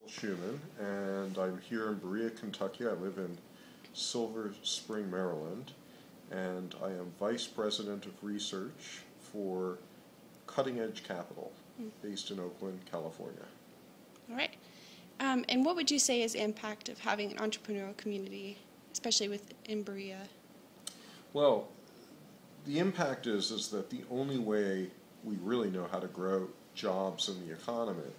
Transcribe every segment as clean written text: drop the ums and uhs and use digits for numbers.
Shuman, and I'm here in Berea, Kentucky. I live in Silver Spring, Maryland, and I am Vice President of Research for Cutting Edge Capital, based in Oakland, California. All right. And what would you say is the impact of having an entrepreneurial community, especially in Berea? Well, the impact is that the only way we really know how to grow jobs in the economy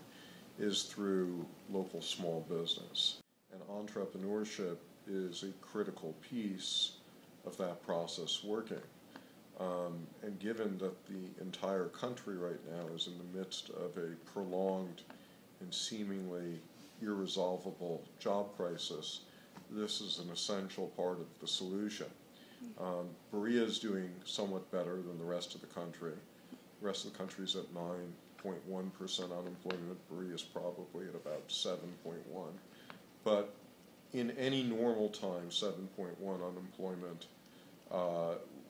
is through local small business. And entrepreneurship is a critical piece of that process working. And given that the entire country right now is in the midst of a prolonged and seemingly irresolvable job crisis, this is an essential part of the solution. Berea is doing somewhat better than the rest of the country. The rest of the country is at 9.1% unemployment. Berea is probably at about 7.1. But in any normal time, 7.1 unemployment,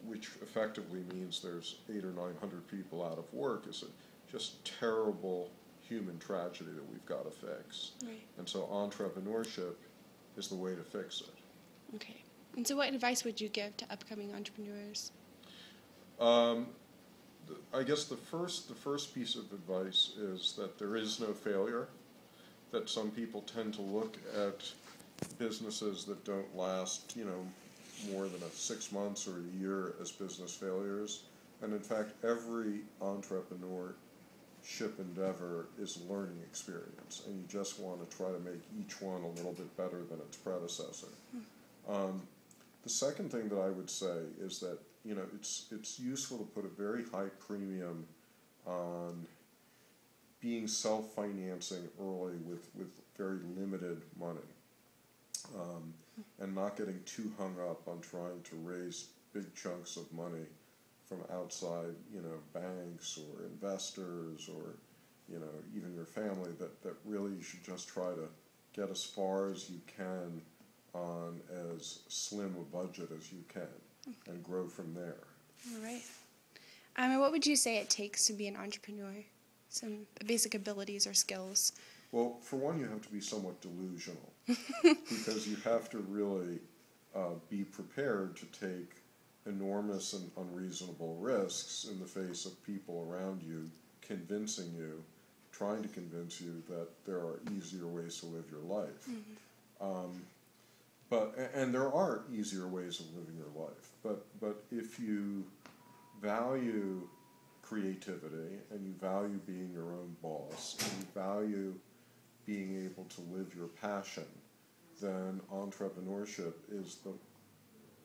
which effectively means there's 800 or 900 people out of work, is a just terrible human tragedy that we've got to fix. Right. And so entrepreneurship is the way to fix it. Okay. And so what advice would you give to upcoming entrepreneurs? I guess the first piece of advice is that there is no failure, that some people tend to look at businesses that don't last, more than 6 months or a year as business failures. And in fact, every entrepreneurship endeavor is a learning experience, and you just want to try to make each one a little bit better than its predecessor. The second thing that I would say is that it's useful to put a very high premium on being self-financing early with very limited money, and not getting too hung up on trying to raise big chunks of money from outside, banks or investors or, even your family, that really you should just try to get as far as you can on as slim a budget as you can and grow from there. All right. And what would you say it takes to be an entrepreneur? Some basic abilities or skills? Well, for one, you have to be somewhat delusional because you have to really be prepared to take enormous and unreasonable risks in the face of people around you trying to convince you that there are easier ways to live your life. And there are easier ways of living your life. But if you value creativity and you value being your own boss and you value being able to live your passion, then entrepreneurship is the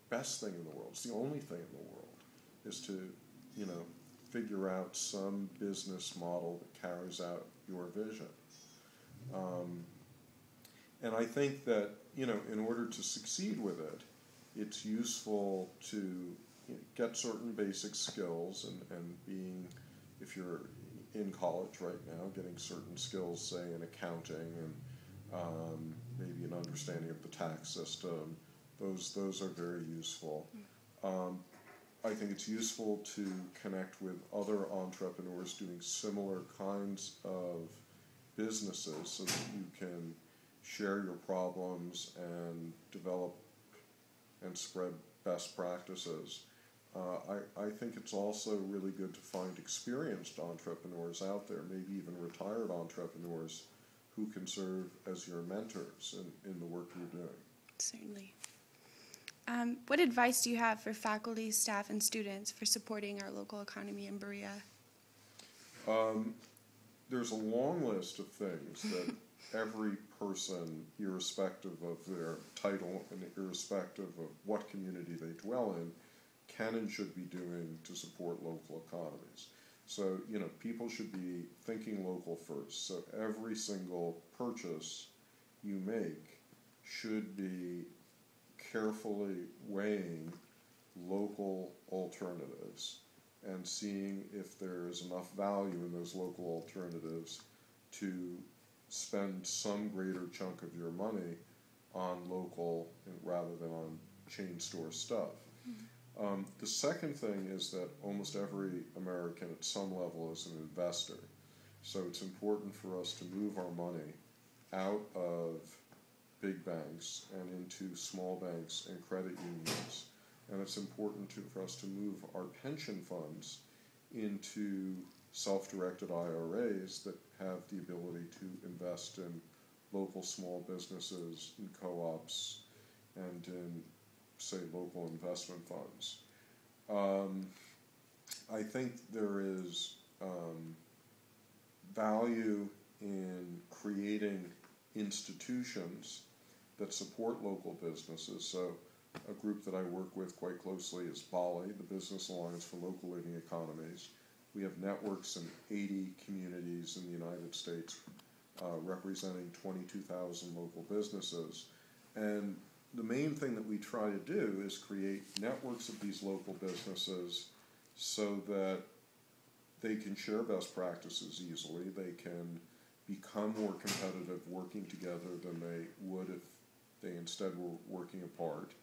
best thing in the world. It's the only thing in the world, is to, figure out some business model that carries out your vision. And I think that, in order to succeed with it, it's useful to get certain basic skills and being, if you're in college right now, getting certain skills, say, in accounting and maybe an understanding of the tax system. Those are very useful. I think it's useful to connect with other entrepreneurs doing similar kinds of businesses so that you can share your problems and develop and spread best practices. I think it's also really good to find experienced entrepreneurs out there, maybe even retired entrepreneurs, who can serve as your mentors in the work you're doing. Certainly. What advice do you have for faculty, staff, and students for supporting our local economy in Berea? There's a long list of things that every person, irrespective of their title and irrespective of what community they dwell in, can and should be doing to support local economies. So, people should be thinking local first. So every single purchase you make should be carefully weighing local alternatives and seeing if there is enough value in those local alternatives to spend some greater chunk of your money on local rather than on chain store stuff. The second thing is that almost every American at some level is an investor. So it's important for us to move our money out of big banks and into small banks and credit unions. And it's important for us to move our pension funds into self-directed IRAs that have the ability to invest in local small businesses, in co-ops, and in, say, local investment funds. I think there is value in creating institutions that support local businesses. So a group that I work with quite closely is BALI, the Business Alliance for Local Living Economies. We have networks in 80 communities in the United States representing 22,000 local businesses. And the main thing that we try to do is create networks of these local businesses so that they can share best practices easily. They can become more competitive working together than they would if they instead were working apart.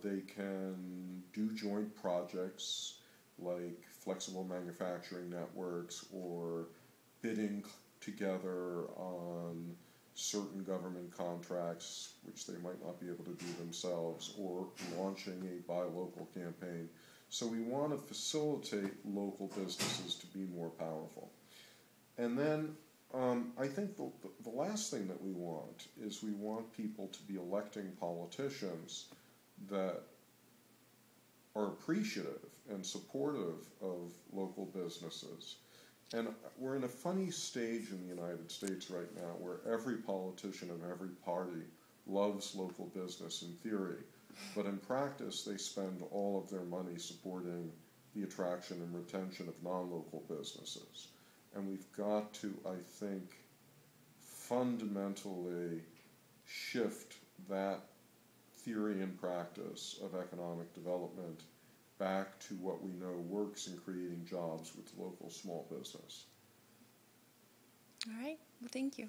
They can do joint projects like flexible manufacturing networks or bidding together on certain government contracts, which they might not be able to do themselves, or launching a buy local campaign. So we want to facilitate local businesses to be more powerful. And then I think the last thing that we want is we want people to be electing politicians that are appreciative and supportive of local businesses. And we're in a funny stage in the United States right now where every politician of every party loves local business in theory, but in practice they spend all of their money supporting the attraction and retention of non-local businesses. And we've got to, I think, fundamentally shift that theory and practice of economic development back to what we know works in creating jobs with local small business. All right. Well, thank you.